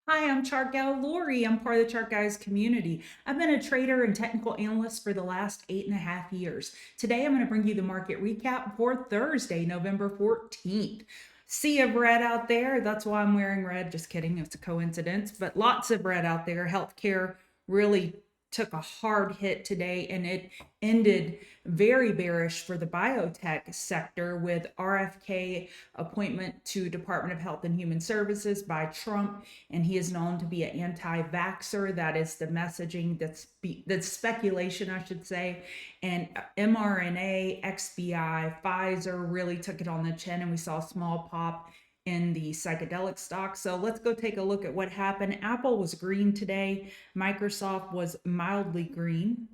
Hi, I'm Chart Gal Lori. I'm part of the Chart Guys community. I've been a trader and technical analyst for the last 8.5 years. Today, I'm going to bring you the market recap for Thursday, November 14th. Sea of red out there. That's why I'm wearing red. Just kidding. It's a coincidence, but lots of red out there. Healthcare really took a hard hit today, and it ended very bearish for the biotech sector with RFK appointment to Department of Health and Human Services by Trump, and he is known to be an anti-vaxxer. That is the messaging that's speculation, I should say. And mRNA, XBI, Pfizer really took it on the chin, and we saw a small pop in the psychedelic stock. So let's go take a look at what happened. Apple was green today. Microsoft was mildly green.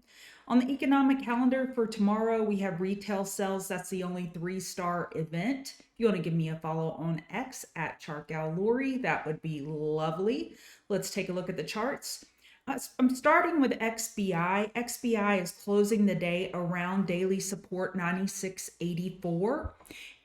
On the economic calendar for tomorrow, we have retail sales. That's the only 3-star event. If you want to give me a follow on X at ChartGalLori, that would be lovely. Let's take a look at the charts. I'm starting with XBI. XBI is closing the day around daily support 96.84.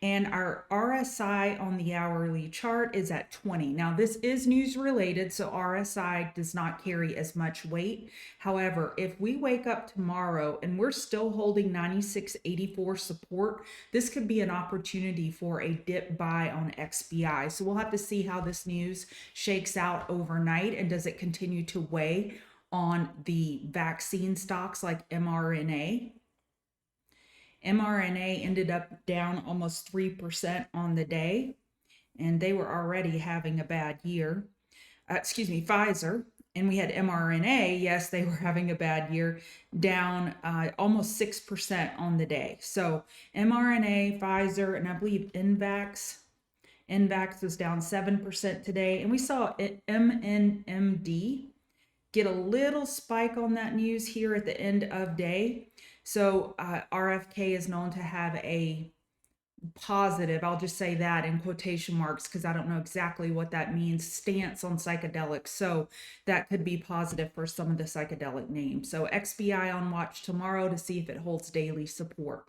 And our RSI on the hourly chart is at 20. Now, this is news related, so RSI does not carry as much weight. However, if we wake up tomorrow and we're still holding 96.84 support, this could be an opportunity for a dip buy on XBI. So we'll have to see how this news shakes out overnight, and does it continue to weigh on the vaccine stocks like MRNA. mRNA ended up down almost 3% on the day, and they were already having a bad year. Pfizer, and we had mRNA. Yes, they were having a bad year, down almost 6% on the day. So mRNA, Pfizer, and I believe NVAX was down 7% today. And we saw MNMD get a little spike on that news here at the end of day. So RFK is known to have a positive, I'll just say that in quotation marks because I don't know exactly what that means, stance on psychedelics. So that could be positive for some of the psychedelic names. So XBI on watch tomorrow to see if it holds daily support.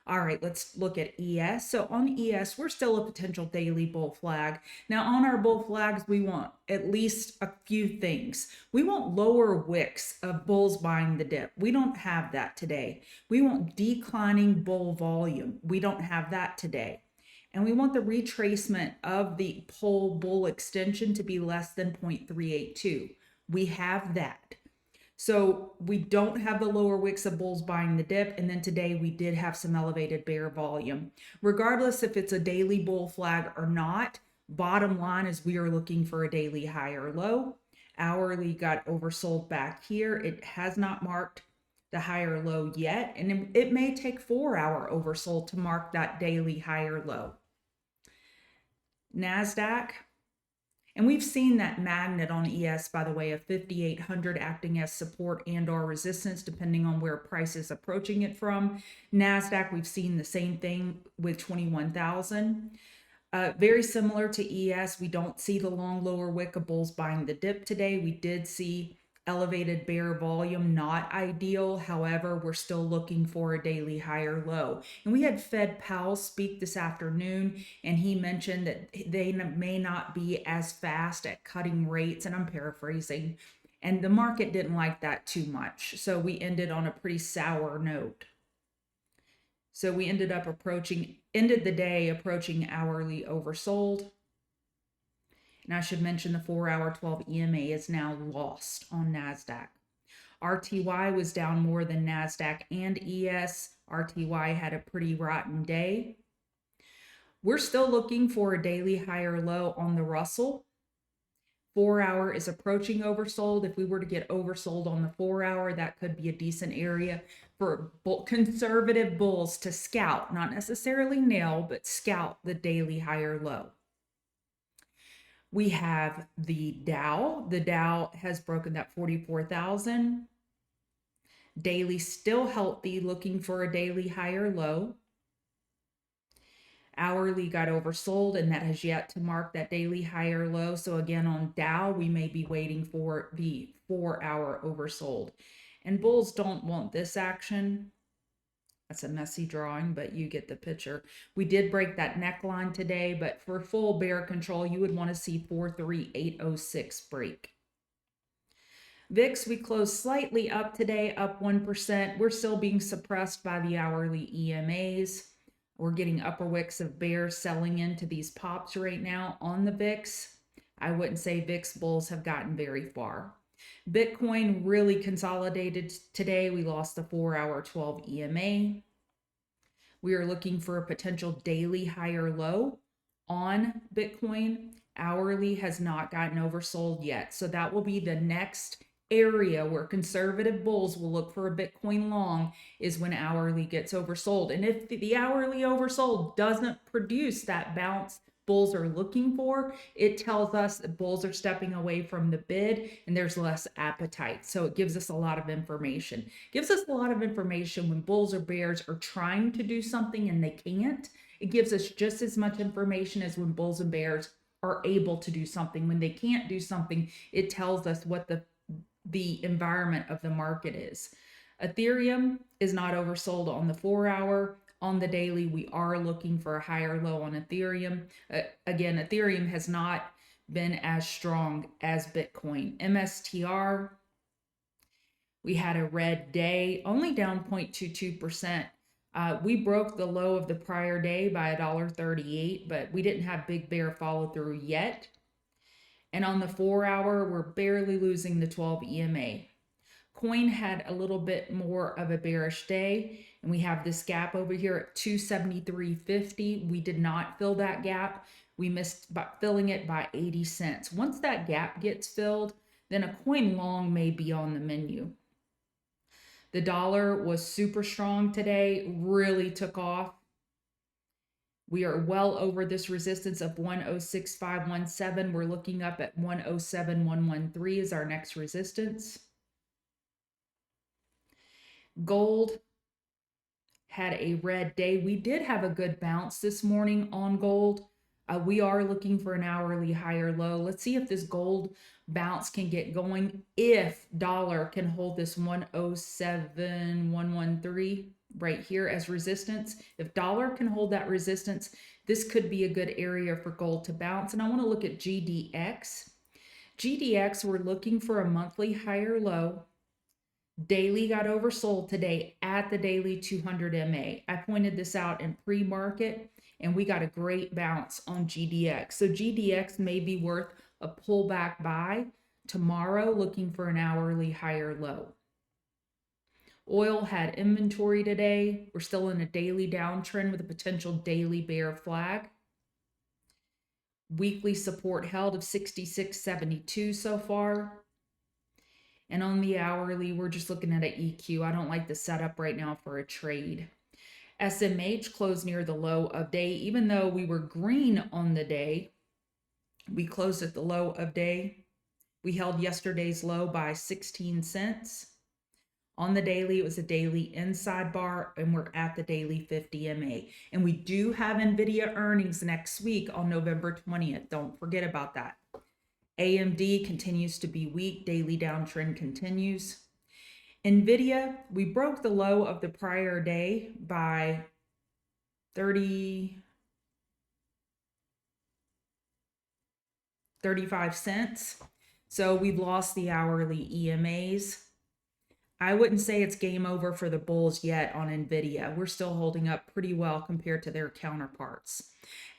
All right, let's look at ES. So on ES, we're still a potential daily bull flag. Now on our bull flags, we want at least a few things. We want lower wicks of bulls buying the dip. We don't have that today. We want declining bull volume. We don't have that today. And we want the retracement of the pole bull extension to be less than 0.382. We have that. So we don't have the lower wicks of bulls buying the dip. And then today we did have some elevated bear volume. Regardless if it's a daily bull flag or not, bottom line is we are looking for a daily high or low. Hourly got oversold back here. It has not marked the higher low yet. And it may take 4-hour oversold to mark that daily higher low. NASDAQ. And we've seen that magnet on ES, by the way, of 5,800 acting as support and or resistance, depending on where price is approaching it from. NASDAQ, we've seen the same thing with 21,000. Very similar to ES, we don't see the long lower wick of bulls buying the dip today. We did see elevated bear volume, not ideal. However, we're still looking for a daily higher low. And we had Fed Powell speak this afternoon, and he mentioned that they may not be as fast at cutting rates, and I'm paraphrasing, and the market didn't like that too much. So we ended on a pretty sour note. So we ended the day approaching hourly oversold. And I should mention the 4-hour 12 EMA is now lost on NASDAQ. RTY was down more than NASDAQ and ES. RTY had a pretty rotten day. We're still looking for a daily higher low on the Russell. 4-hour is approaching oversold. If we were to get oversold on the 4-hour, that could be a decent area for conservative bulls to scout, not necessarily nail, but scout the daily higher low. We have the Dow. The Dow has broken that 44,000. Daily still healthy, looking for a daily higher low. Hourly got oversold, and that has yet to mark that daily higher low. So again, on Dow, we may be waiting for the 4-hour oversold. And bulls don't want this action. That's a messy drawing, but you get the picture. We did break that neckline today, but for full bear control, you would want to see 43806 break. VIX, we closed slightly up today, up 1%. We're still being suppressed by the hourly EMAs. We're getting upper wicks of bears selling into these pops right now on the VIX. I wouldn't say VIX bulls have gotten very far. Bitcoin really consolidated today. We lost the 4-hour 12 EMA. We are looking for a potential daily higher low on Bitcoin. Hourly has not gotten oversold yet. So that will be the next area where conservative bulls will look for a Bitcoin long, is when hourly gets oversold. And if the hourly oversold doesn't produce that bounce bulls are looking for, it tells us that bulls are stepping away from the bid and there's less appetite. So it gives us a lot of information. It gives us a lot of information when bulls or bears are trying to do something and they can't. It gives us just as much information as when bulls and bears are able to do something. When they can't do something, it tells us what the environment of the market is. Ethereum is not oversold on the 4-hour. On the daily, we are looking for a higher low on Ethereum. Again, Ethereum has not been as strong as Bitcoin. MSTR, we had a red day, only down 0.22%. We broke the low of the prior day by $1.38, but we didn't have big bear follow through yet. And on the 4-hour, we're barely losing the 12 EMA. Coin had a little bit more of a bearish day, and we have this gap over here at 273.50. We did not fill that gap. We missed by filling it by 80 cents. Once that gap gets filled, then a coin long may be on the menu. The dollar was super strong today, really took off. We are well over this resistance of 106.517. We're looking up at 107.113 is our next resistance. Gold had a red day. We did have a good bounce this morning on gold. We are looking for an hourly higher low. Let's see if this gold bounce can get going. If dollar can hold this 107.113 right here as resistance. If dollar can hold that resistance, this could be a good area for gold to bounce. And I want to look at GDX. GDX, we're looking for a monthly higher low. Daily got oversold today at the daily 200 MA. I pointed this out in pre-market, and we got a great bounce on GDX. So GDX may be worth a pullback buy tomorrow, looking for an hourly higher low. Oil had inventory today. We're still in a daily downtrend with a potential daily bear flag. Weekly support held of 66.72 so far. And on the hourly, we're just looking at an EQ. I don't like the setup right now for a trade. SMH closed near the low of day. Even though we were green on the day, we closed at the low of day. We held yesterday's low by 16 cents. On the daily, it was a daily inside bar, and we're at the daily 50 MA. And we do have NVIDIA earnings next week on November 20th. Don't forget about that. AMD continues to be weak. Daily downtrend continues. NVIDIA, we broke the low of the prior day by 35 cents. So we've lost the hourly EMAs. I wouldn't say it's game over for the bulls yet on NVIDIA. We're still holding up pretty well compared to their counterparts.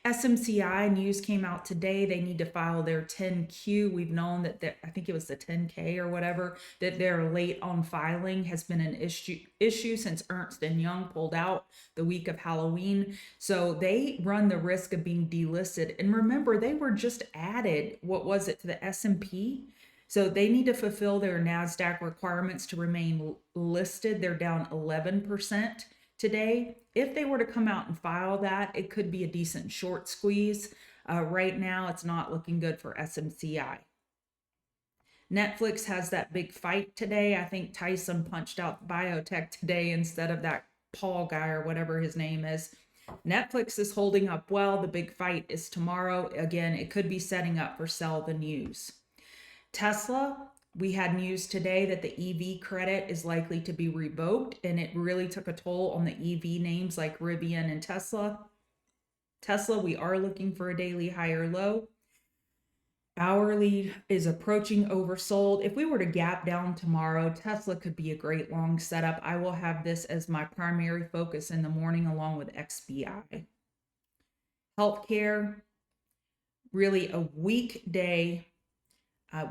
SMCI news came out today. They need to file their 10Q. We've known that I think it was the 10K or whatever, that they're late on filing has been an issue since Ernst & Young pulled out the week of Halloween. So they run the risk of being delisted. And remember, they were just added, what was it, to the S&P? So they need to fulfill their NASDAQ requirements to remain listed. They're down 11% today. If they were to come out and file that, it could be a decent short squeeze. Right now, it's not looking good for SMCI. Netflix has that big fight today. I think Tyson punched out Biotech today instead of that Paul guy or whatever his name is. Netflix is holding up well. The big fight is tomorrow. Again, it could be setting up for sell the news. Tesla We had news today that the EV credit is likely to be revoked, and it really took a toll on the EV names like RIVN and Tesla. We are looking for a daily higher low. Hourly is approaching oversold. If we were to gap down tomorrow, Tesla could be a great long setup. I will have this as my primary focus in the morning along with XBI. Healthcare, really a weak day.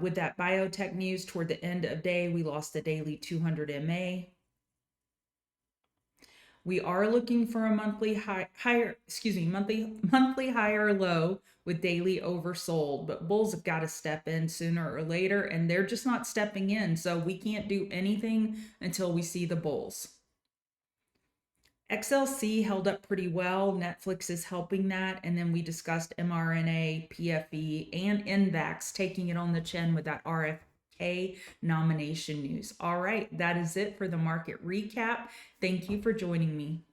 With that biotech news toward the end of day, we lost the daily 200 MA. We are looking for a monthly higher low with daily oversold, but bulls have got to step in sooner or later, and they're just not stepping in. So we can't do anything until we see the bulls. XLC held up pretty well. Netflix is helping that. And then we discussed MRNA, PFE, and NVAX taking it on the chin with that RFK nomination news. All right, that is it for the market recap. Thank you for joining me.